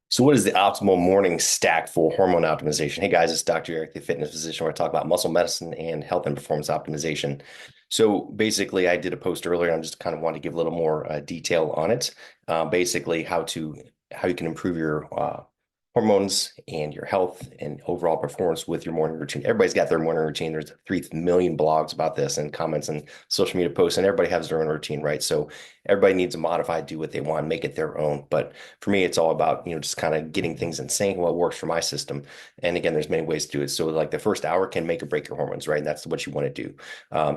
So what is the optimal morning stack for hormone optimization? Hey guys, it's Dr. Eric, the fitness physician, where I talk about muscle medicine and health and performance optimization. So basically, I did a post earlier. I'm just kind of want to give a little more detail on it. Basically, how you can improve your hormones and your health and overall performance with your morning routine. Everybody's got their morning routine. There's 3 million blogs about this and comments and social media posts, and everybody has their own routine, right? So everybody needs to modify, do what they want, make it their own. But for me, it's all about, just kind of getting things in sync, what works for my system. And again, there's many ways to do it. So like the first hour can make or break your hormones, right? And that's what you want to do.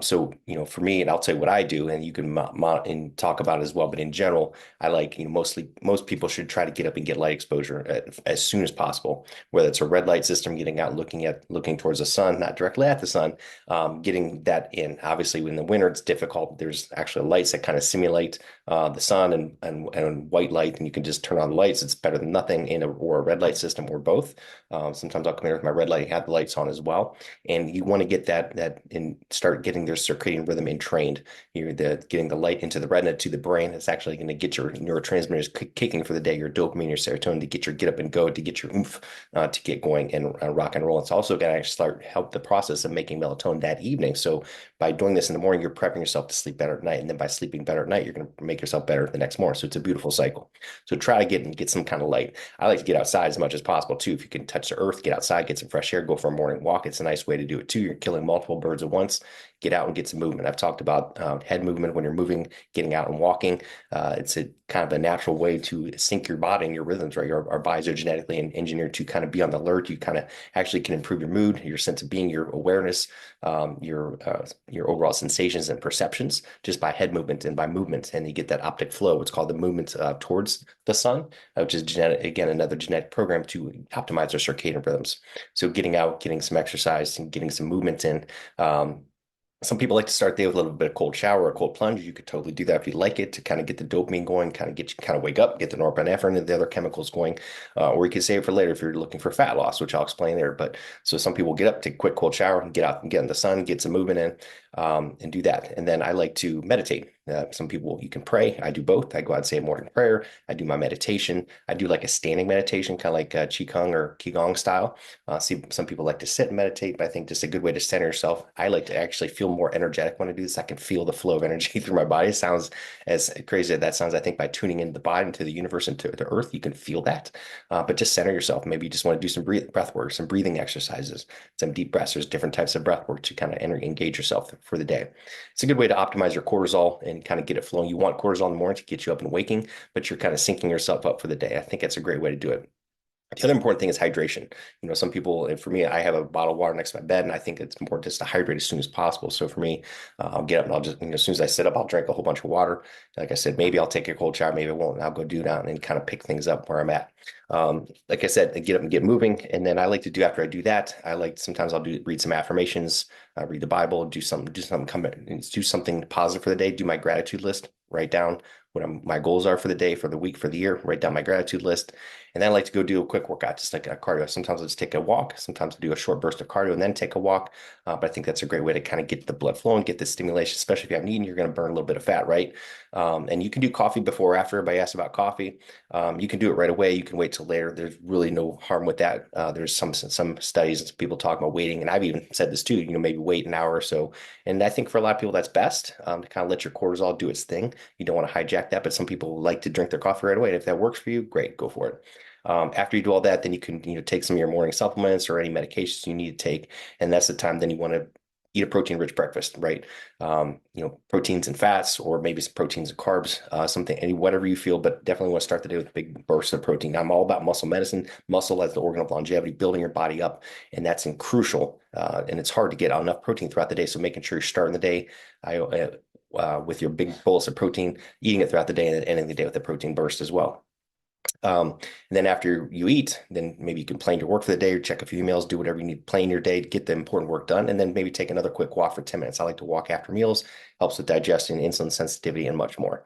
So, for me, and I'll tell you what I do, and you can and talk about it as well. But in general, I like, most people should try to get up and get light exposure as soon as possible, whether it's a red light system, getting out, looking towards the sun, not directly at the sun, getting that in. Obviously, in the winter, it's difficult. There's actually lights that kind of simulate the sun and white light, and you can just turn on the lights. It's better than nothing or a red light system or both. Sometimes I'll come here with my red light, have the lights on as well, and you want to get that and start getting their circadian rhythm entrained. You're getting the light into the retina to the brain. It's actually going to get your neurotransmitters kicking for the day, your dopamine, your serotonin to get your get up and go, to get your oomph, to get going and rock and roll. It's also going to start help the process of making melatonin that evening. So by doing this in the morning, you're prepping yourself to sleep better at night. And then by sleeping better at night, you're going to make yourself better the next morning. So it's a beautiful cycle. So try to get some kind of light. I like to get outside as much as possible too. If you can touch the earth, get outside, get some fresh air, go for a morning walk. It's a nice way to do it too. You're killing multiple birds at once. Get out and get some movement. I've talked about head movement when you're moving, getting out and walking. It's a kind of a natural way to sync your body and your rhythms, right? Our bodies are genetically engineered to kind of be on the alert. You kind of actually can improve your mood, your sense of being, your awareness, your overall sensations and perceptions just by head movement and by movement. And you get that optic flow. It's called the movement towards the sun, which is genetic, again, another genetic program to optimize our circadian rhythms. So getting out, getting some exercise and getting some movement in. Some people like to start the day with a little bit of cold shower or cold plunge. You could totally do that if you like it to kind of get the dopamine going, kind of get you kind of wake up, get the norepinephrine and the other chemicals going. Or you can save it for later if you're looking for fat loss, which I'll explain there. But so some people get up, take a quick cold shower, and get out and get in the sun, get some movement in, and do that. And then I like to meditate. Some people, you can pray. I do both. I go out and say a morning prayer. I do my meditation. I do like a standing meditation, kind of like Qigong or Qigong style. See, some people like to sit and meditate, but I think just a good way to center yourself. I like to actually feel more energetic when I do this. I can feel the flow of energy through my body. It sounds as crazy as that sounds. I think by tuning into the body, into the universe, into the earth, you can feel that. But just center yourself. Maybe you just want to do some breath work, some breathing exercises, some deep breaths. There's different types of breath work to kind of engage yourself for the day. It's a good way to optimize your cortisol and kind of get it flowing. You want cortisol in the morning to get you up and waking, but you're kind of syncing yourself up for the day. I think that's a great way to do it. The other important thing is hydration. Some people, and for me, I have a bottle of water next to my bed, and I think it's important just to hydrate as soon as possible. So for me, I'll get up and I'll just, as soon as I sit up, I'll drink a whole bunch of water. Like I said, maybe I'll take a cold shower, maybe I won't, and I'll go do that and kind of pick things up where I'm at. Like I said, get up and get moving. And then I like to do after I do that, sometimes I'll read some affirmations, read the Bible, do something, do something positive for the day, do my gratitude list, write down what my goals are for the day, for the week, for the year, write down my gratitude list. And then I like to go do a quick workout, just like a cardio. Sometimes I'll just take a walk. Sometimes I'll do a short burst of cardio and then take a walk. But I think that's a great way to kind of get the blood flowing, get the stimulation, especially if you haven't eaten, you're going to burn a little bit of fat, right? And you can do coffee before or after. Everybody asks about coffee. You can do it right away. You can wait till later. There's really no harm with that. There's some studies and people talk about waiting, and I've even said this too. Maybe wait an hour or so. And I think for a lot of people that's best, to kind of let your cortisol do its thing. You don't want to hijack that, but some people like to drink their coffee right away. And if that works for you, great, go for it. After you do all that, then you can take some of your morning supplements or any medications you need to take, and that's the time then you want to eat a protein-rich breakfast, right? Proteins and fats, or maybe some proteins and carbs, whatever you feel, but definitely want to start the day with a big burst of protein. I'm all about muscle medicine, muscle as the organ of longevity, building your body up, and that's crucial. And it's hard to get enough protein throughout the day, so making sure you're starting the day with your big bolus of protein, eating it throughout the day, and then ending the day with a protein burst as well. And then after you eat, then maybe you can plan your work for the day or check a few emails, do whatever you need, plan your day to get the important work done, and then maybe take another quick walk for 10 minutes. I like to walk after meals, helps with digestion, insulin sensitivity, and much more.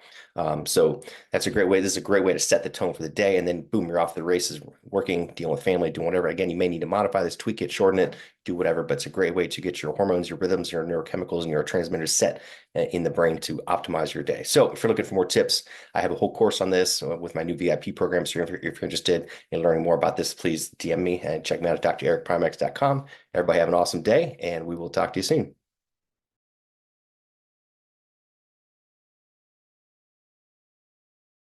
So that's a great way. This is a great way to set the tone for the day, and then boom, you're off to the races, working, dealing with family, doing whatever. Again, you may need to modify this, tweak it, shorten it, do whatever, but it's a great way to get your hormones, your rhythms, your neurochemicals, and neurotransmitters set in the brain to optimize your day. So if you're looking for more tips, I have a whole course on this with my new VIP program program. So if you're interested in learning more about this, please DM me and check me out at drericprimex.com. Everybody have an awesome day, and we will talk to you soon.